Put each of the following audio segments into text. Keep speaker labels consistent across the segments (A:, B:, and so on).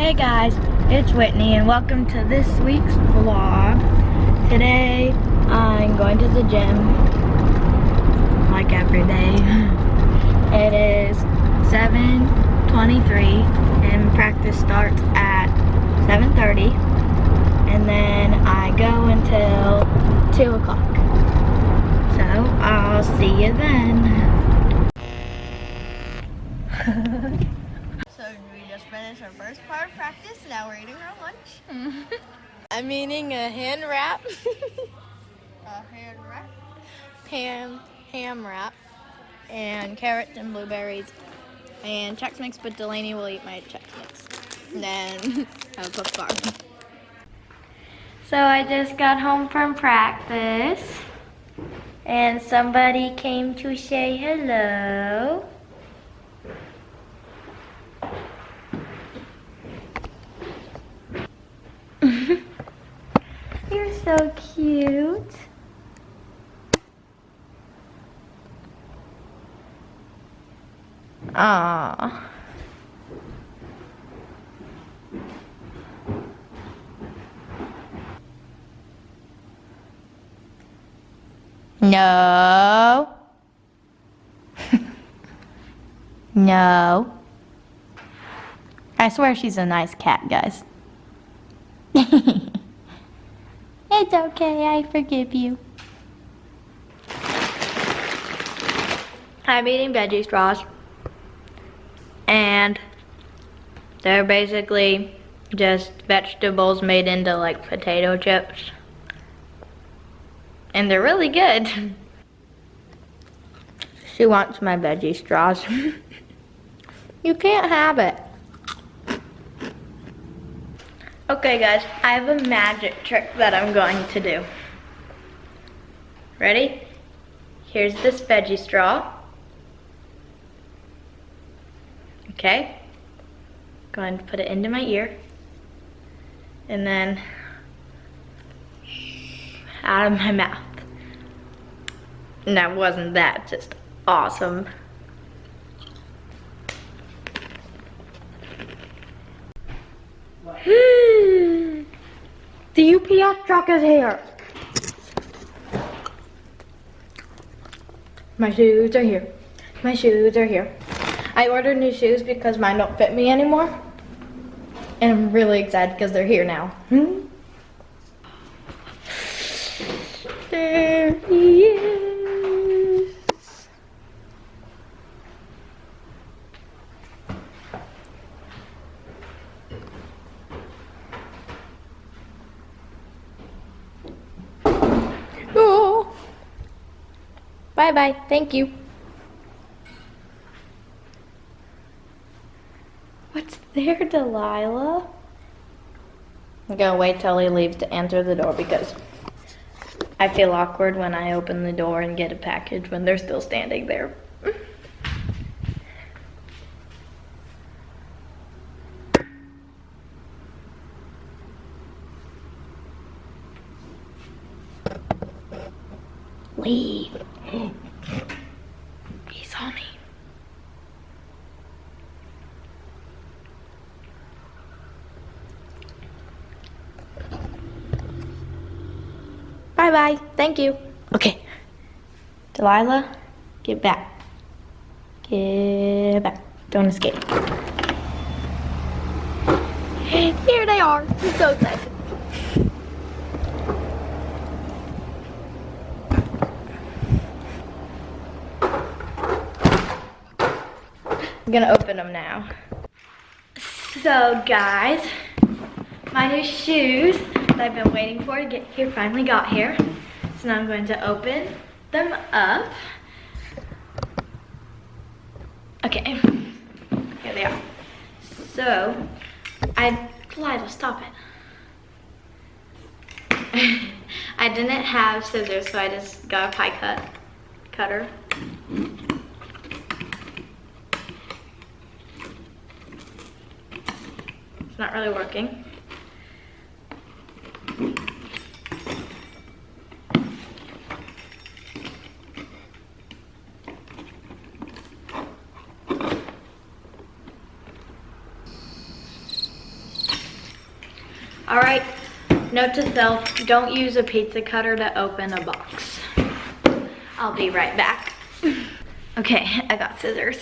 A: Hey guys, it's Whitney and welcome to this week's vlog. Today I'm going to the gym like every day. It is 7:23 and practice starts at 7:30 and then I go until 2 o'clock. So I'll see you then.
B: So we just finished our first part of practice, now we're eating our lunch.
C: I'm eating a hand wrap.
B: A hand wrap.
C: Ham wrap. And carrots and blueberries. And Chex Mix, but Delaney will eat my Chex Mix. And then I'll cook bar.
A: So I just got home from practice and somebody came to say hello. You're so cute. Aww. No. No. I swear she's a nice cat, guys. It's okay, I forgive you. I'm eating veggie straws. And they're basically just vegetables made into like potato chips. And they're really good. She wants my veggie straws. You can't have it. Okay guys, I have a magic trick that I'm going to do. Ready? Here's this veggie straw. Okay. Going to put it into my ear. And then out of my mouth. And that wasn't that, just awesome. The UPS truck is here. My shoes are here. My shoes are here. I ordered new shoes because mine don't fit me anymore. And I'm really excited because they're here now. There he is. Oh. Bye-bye. Thank you. What's there, Delilah? I'm gonna wait till he leaves to answer the door because I feel awkward when I open the door and get a package when they're still standing there. Leave. He saw me. Bye-bye. Thank you. Okay. Delilah, get back. Get back. Don't escape. Here they are. I'm so excited. I'm gonna open them now. So guys, my new shoes that I've been waiting for to get here finally got here. So now I'm going to open them up. Okay, here they are. So, Delilah, stop it. I didn't have scissors, so I just got a pie cutter. It's not really working. All right, note to self, don't use a pizza cutter to open a box. I'll be right back. Okay, I got scissors.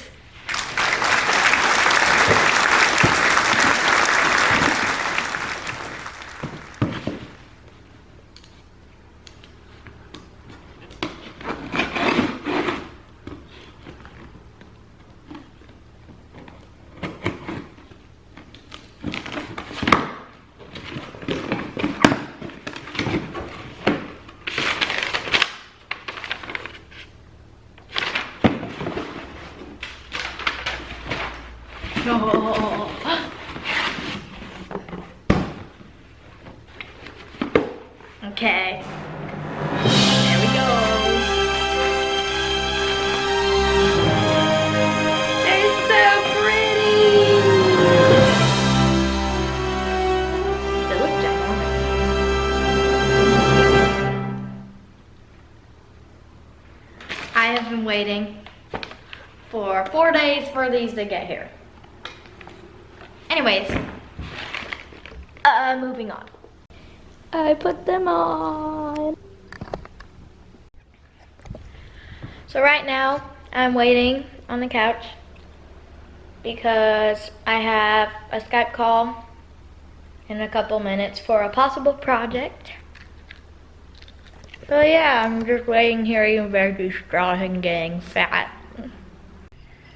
A: No. Okay. There we go. They're so pretty. They look ginormous. I have been waiting for 4 days for these to get here. Anyways, moving on. I put them on. So right now, I'm waiting on the couch because I have a Skype call in a couple minutes for a possible project. So yeah, I'm just waiting here, even very strong and getting fat.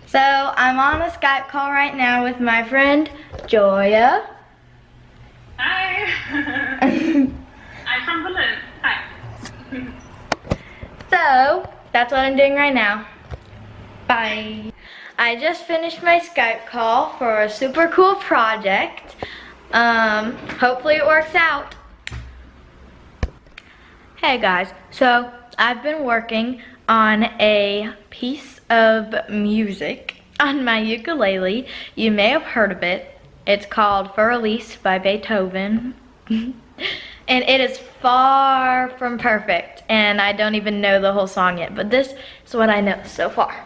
A: So I'm on a Skype call right now with my friend Joya.
D: Hi. I'm from Berlin. Hi.
A: So that's what I'm doing right now. Bye. I just finished my Skype call for a super cool project. Hopefully it works out. Hey guys, so I've been working on a piece of music on my ukulele. You may have heard of it. It's called For Elise by Beethoven. And it is far from perfect, and I don't even know the whole song yet, but this is what I know so far.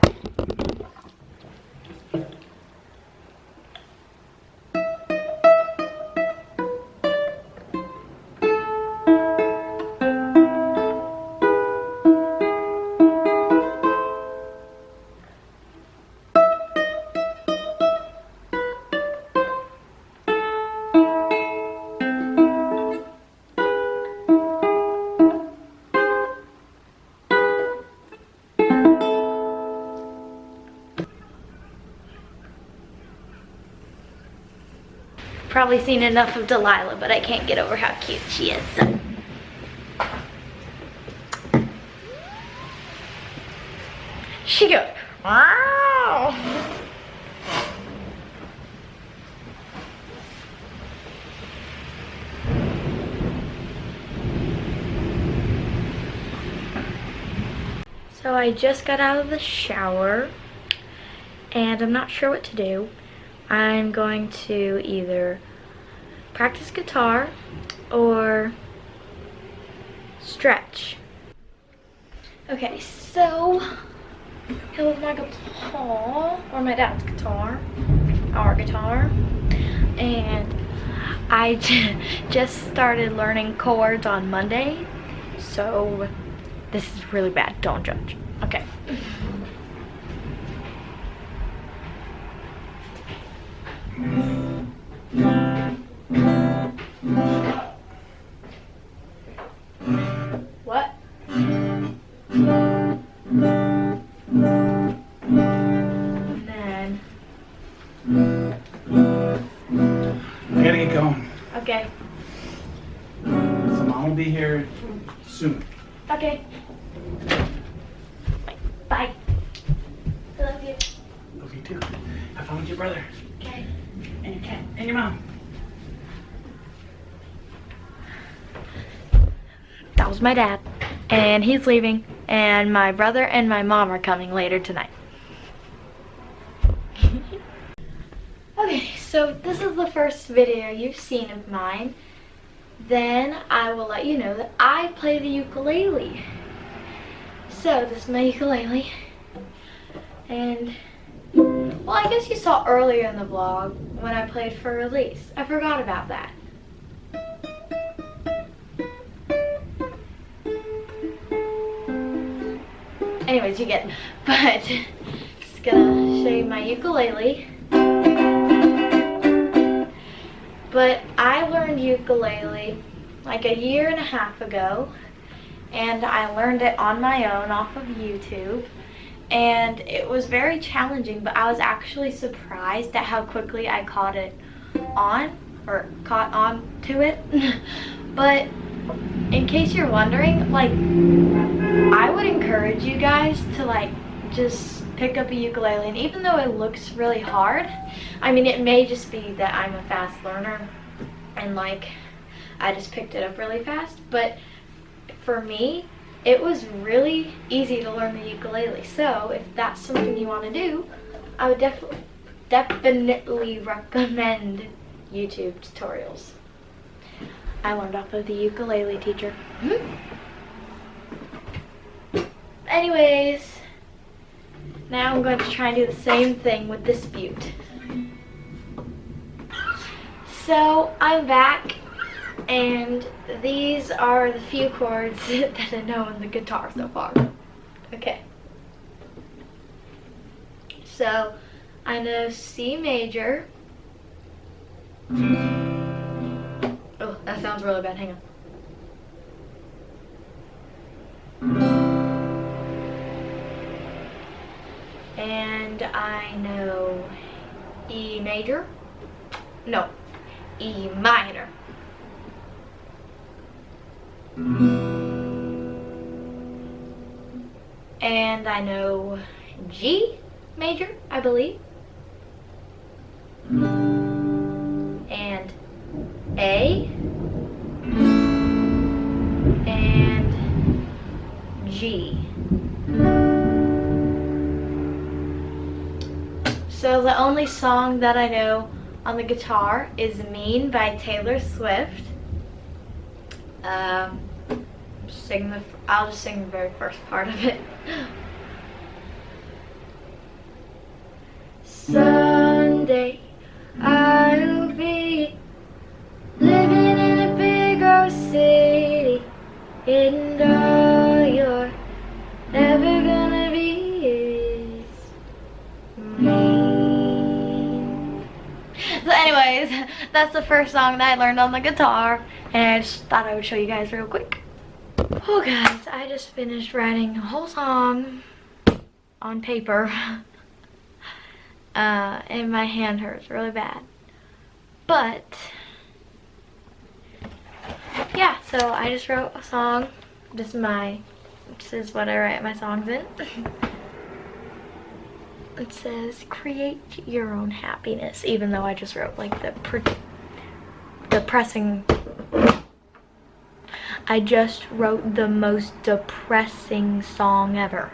A: Probably seen enough of Delilah, but I can't get over how cute she is. So. She goes, wow. So I just got out of the shower and I'm not sure what to do. I'm going to either practice guitar or stretch. Okay, so here with my guitar, or my dad's guitar, our guitar, and I just started learning chords on Monday, so this is really bad, don't judge. Okay. What? Man.
E: I gotta get going.
A: Okay.
E: So Mom will be here soon.
A: Okay. Bye. I love you.
E: Love you too. Have fun with your brother.
A: Okay.
E: And your cat. And your mom.
A: That was my dad. And he's leaving. And my brother and my mom are coming later tonight. Okay, so this is the first video you've seen of mine. Then I will let you know that I play the ukulele. So this is my ukulele. And, well, I guess you saw earlier in the vlog when I played For Release. I forgot about that. Anyways, you get it. But just gonna show you my ukulele. But I learned ukulele like a year and a half ago, and I learned it on my own off of YouTube. And it was very challenging, but I was actually surprised at how quickly I caught on to it. But in case you're wondering, like, I would encourage you guys to like just pick up a ukulele, and even though it looks really hard, I mean, it may just be that I'm a fast learner and like I just picked it up really fast, but for me it was really easy to learn the ukulele. So if that's something you want to do, I would definitely recommend YouTube tutorials. I learned off of the ukulele teacher. Anyways, now I'm going to try and do the same thing with this butte. So I'm back, and these are the few chords that I know on the guitar so far. Okay. So I know C major. Oh, that sounds really bad. Hang on. And I know E major. No, E minor. And I know G major, I believe. And A. And G. So the only song that I know on the guitar is Mean by Taylor Swift. I'll just sing the very first part of it. Someday I'll be living in a big old city, and all you're ever gonna be is me. So anyways, that's the first song that I learned on the guitar, and I just thought I would show you guys real quick. Oh guys, I just finished writing a whole song on paper, and my hand hurts really bad. But yeah, so I just wrote a song. This is what I write my songs in. It says, create your own happiness, even though I just wrote like the depressing. I just wrote the most depressing song ever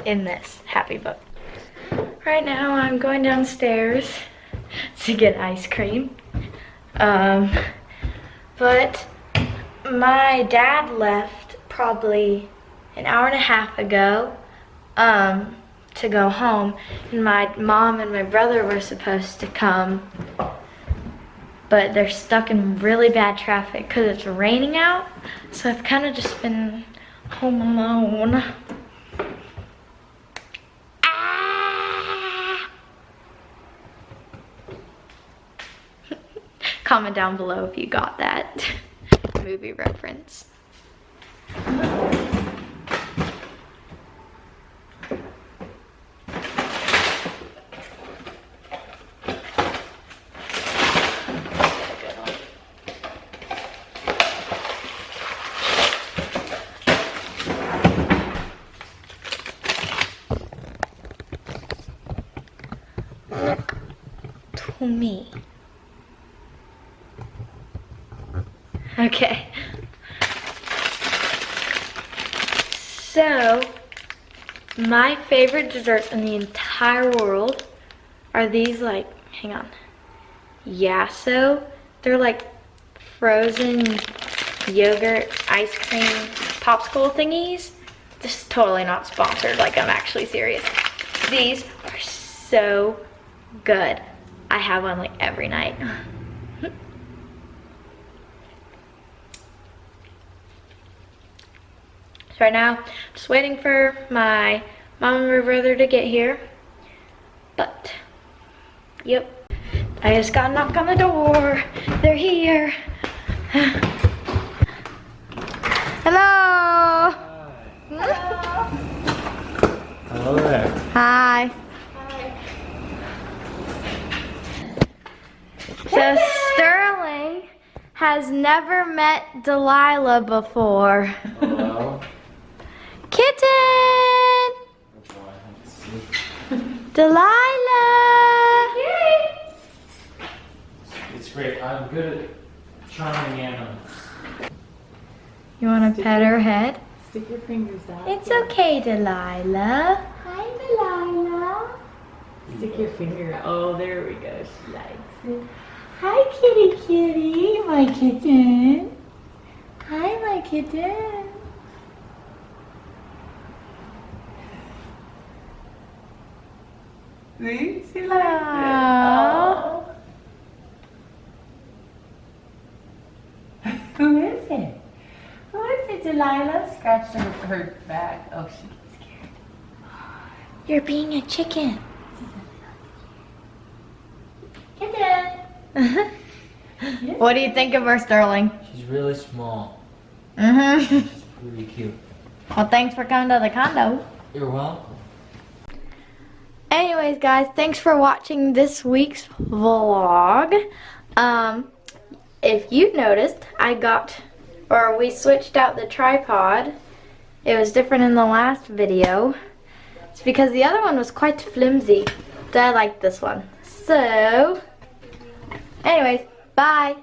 A: in this happy book. Right now I'm going downstairs to get ice cream. But my dad left probably an hour and a half ago to go home, and my mom and my brother were supposed to come, but they're stuck in really bad traffic because it's raining out, so I've kind of just been home alone. Comment down below if you got that movie reference. Look to me. Okay. So, my favorite desserts in the entire world are these, like, hang on, Yasso. They're like frozen yogurt ice cream popsicle thingies. This is totally not sponsored, like, I'm actually serious. These are so good. I have one like every night. So right now, just waiting for my mom and my brother to get here. But, yep. I just got a knock on the door. They're here. Hello.
E: Hello there.
A: Hi. So Sterling has never met Delilah before.
E: Hello.
A: Kitten! Delilah!
E: It's great. I'm good at charming animals.
A: You want to pet her head?
F: Stick your fingers out.
A: It's okay, Delilah. Hi, Delilah.
F: Stick your finger out. Oh, there we go. She likes it.
A: Hi, kitty kitty, my kitten. Hi, my kitten.
F: See? She likes it.
A: Aww.
F: Who is it? Who is it, Delilah? Scratched her back. Oh, she gets scared.
A: You're being a chicken.
F: Kitten.
A: What do you think of her, Sterling?
E: She's really small.
A: Mm-hmm.
E: She's pretty cute.
A: Well, thanks for coming to the condo.
E: You're welcome.
A: Anyways, guys, thanks for watching this week's vlog. If you noticed, we switched out the tripod. It was different in the last video. It's because the other one was quite flimsy. So I like this one. So, anyways, bye.